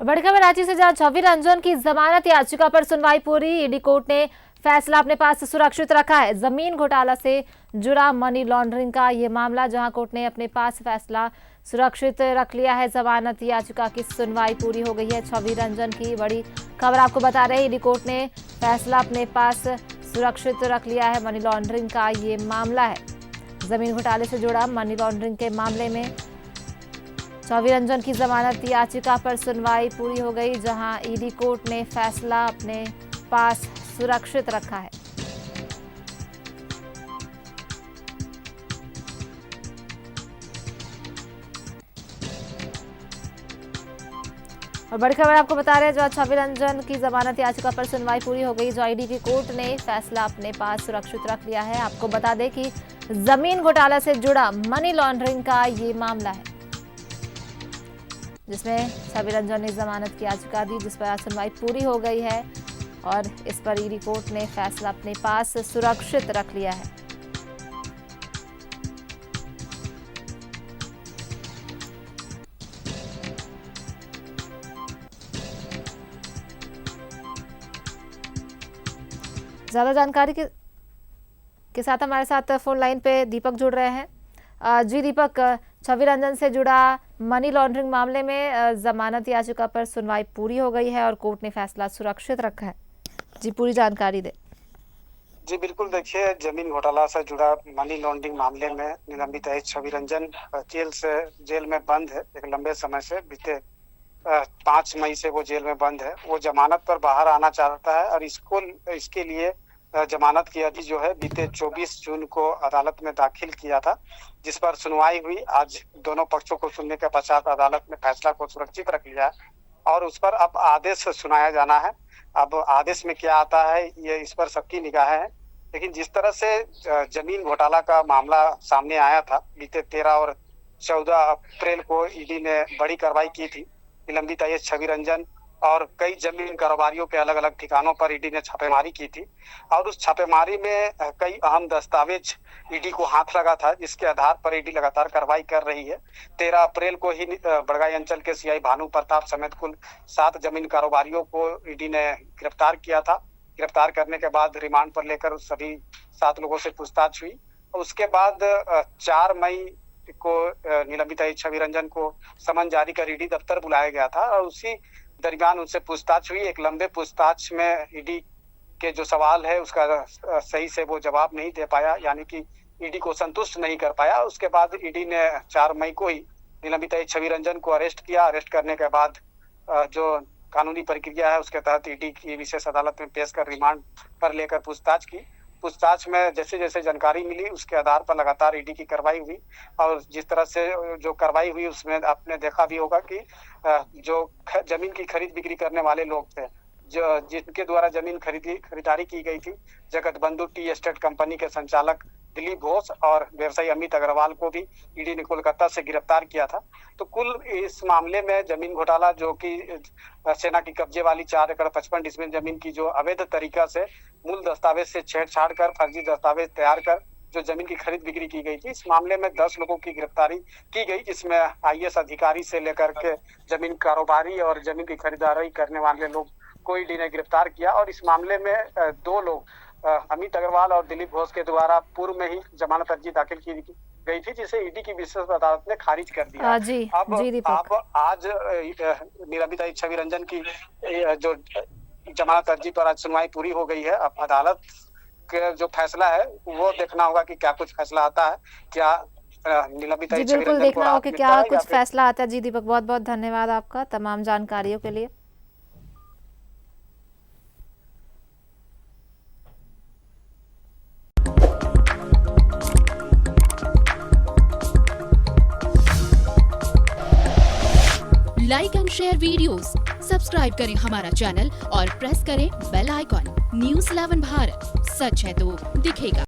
बड़ी खबर रांची से, जहां छवि रंजन की जमानत याचिका पर सुनवाई पूरी। ईडी कोर्ट ने फैसला अपने पास सुरक्षित रखा है। जमीन घोटाला से जुड़ा मनी लॉन्ड्रिंग का ये मामला, जहां कोर्ट ने अपने पास फैसला सुरक्षित रख लिया है। जमानत याचिका की सुनवाई पूरी हो गई है। छवि रंजन की बड़ी खबर आपको बता रहे हैं। ईडी कोर्ट ने फैसला अपने पास सुरक्षित रख लिया है। मनी लॉन्ड्रिंग का ये मामला है। जमीन घोटाले से जुड़ा मनी लॉन्ड्रिंग के मामले में छवि रंजन की जमानत याचिका पर सुनवाई पूरी हो गई, जहां ईडी कोर्ट ने फैसला अपने पास सुरक्षित रखा है। और बड़ी खबर आपको बता रहे हैं, जो छवि रंजन की जमानत याचिका पर सुनवाई पूरी हो गई, जो ईडी की कोर्ट ने फैसला अपने पास सुरक्षित रख लिया है। आपको बता दें कि जमीन घोटाला से जुड़ा मनी लॉन्ड्रिंग का ये मामला है, जिसमें छवि रंजन ने जमानत की याचिका दी, जिस पर आज सुनवाई पूरी हो गई है और इस पर ईडी कोर्ट ने फैसला अपने पास सुरक्षित रख लिया है। ज्यादा जानकारी के साथ हमारे साथ फोन लाइन पे दीपक जुड़ रहे हैं। जी दीपक, छवि रंजन से जुड़ा मनी लॉन्ड्रिंग मामले में जमानत याचिका पर सुनवाई पूरी हो गई है और कोर्ट ने फैसला सुरक्षित रखा है। जी, पूरी जानकारी दे। जी बिल्कुल, देखिए, जमीन घोटाला से जुड़ा मनी लॉन्ड्रिंग मामले में निलंबित है छवि रंजन जेल में बंद है एक लंबे समय से। बीते 5 मई से वो जेल में बंद है। वो जमानत पर बाहर आना चाहता है और इसके लिए जमानत की अर्जी जो है बीते 24 जून को अदालत में दाखिल किया था, जिस पर सुनवाई हुई। आज दोनों पक्षों को सुनने के पश्चात अदालत ने फैसला को सुरक्षित रख लिया है और उस पर अब आदेश सुनाया जाना है। अब आदेश में क्या आता है, ये इस पर सबकी निगाह है। लेकिन जिस तरह से जमीन घोटाला का मामला सामने आया था, बीते 13 और 14 अप्रैल को ईडी ने बड़ी कार्रवाई की थी। निलंबित आईएएस छवि रंजन और कई जमीन कारोबारियों के अलग अलग ठिकानों पर ईडी ने छापेमारी की थी और उस छापेमारी में कई अहम दस्तावेज ईडी को हाथ लगा था, जिसके आधार पर ईडी लगातार कार्रवाई कर रही है। 13 अप्रैल को ही बड़गाई अंचल के सीआई भानु प्रताप समेत कुल 7 जमीन कारोबारियों को ईडी ने गिरफ्तार किया था। गिरफ्तार करने के बाद रिमांड पर लेकर सभी 7 लोगों से पूछताछ हुई और उसके बाद 4 मई को निलंबित छवि रंजन को समन जारी कर ईडी दफ्तर बुलाया गया था और उसी दरमियान उनसे पूछताछ हुई। एक लंबे पूछताछ में ईडी के जो सवाल है उसका सही से वो जवाब नहीं दे पाया, यानी कि ईडी को संतुष्ट नहीं कर पाया। उसके बाद ईडी ने 4 मई को ही निलंबित छवि रंजन को अरेस्ट किया। अरेस्ट करने के बाद जो कानूनी प्रक्रिया है उसके तहत ईडी की विशेष अदालत में पेश कर रिमांड पर लेकर पूछताछ की। पूछताछ में जैसे जैसे जानकारी मिली उसके आधार पर लगातार ईडी की कार्रवाई हुई और जिस तरह से जो कार्रवाई हुई उसमें आपने देखा भी होगा कि जो जमीन की खरीद बिक्री करने वाले लोग थे, जो जिनके द्वारा जमीन खरीदारी की गई थी, जगतबंधु टी एस्टेट कंपनी के संचालक दिलीप घोष और व्यवसायी अमित अग्रवाल को भी ईडी ने कोलकाता से गिरफ्तार किया था। तो कुल इस मामले में जमीन घोटाला, जो कि सेना की कब्जे वाली 4 एकड़ 55 डिसमिल जमीन की जो अवैध तरीका से मूल दस्तावेज से छेड़छाड़ कर फर्जी दस्तावेज तैयार कर जो जमीन की खरीद बिक्री की गई थी, इस मामले में 10 लोगों की गिरफ्तारी की गई, जिसमें आईएएस अधिकारी से लेकर के जमीन कारोबारी और जमीन की खरीदारी करने वाले लोग को ईडी ने गिरफ्तार किया। और इस मामले में 2 लोग अमित अग्रवाल और दिलीप घोष के द्वारा पूर्व में ही जमानत अर्जी दाखिल की गई थी, जिसे ईडी की विशेष अदालत ने खारिज कर दिया। अब आज निलंबित छवि रंजन की जो जमानत अर्जी पर आज सुनवाई पूरी हो गई है। अब अदालत के जो फैसला है वो देखना होगा कि क्या कुछ फैसला आता है, क्या निलंबित छवि रंजन को देखना होगा कि क्या कुछ फैसला आता है। जी दीपक, बहुत बहुत धन्यवाद आपका तमाम जानकारियों के लिए। Like and share videos, subscribe करें हमारा चैनल और प्रेस करें बेल आइकॉन। न्यूज़ 11 भारत, सच है तो दिखेगा।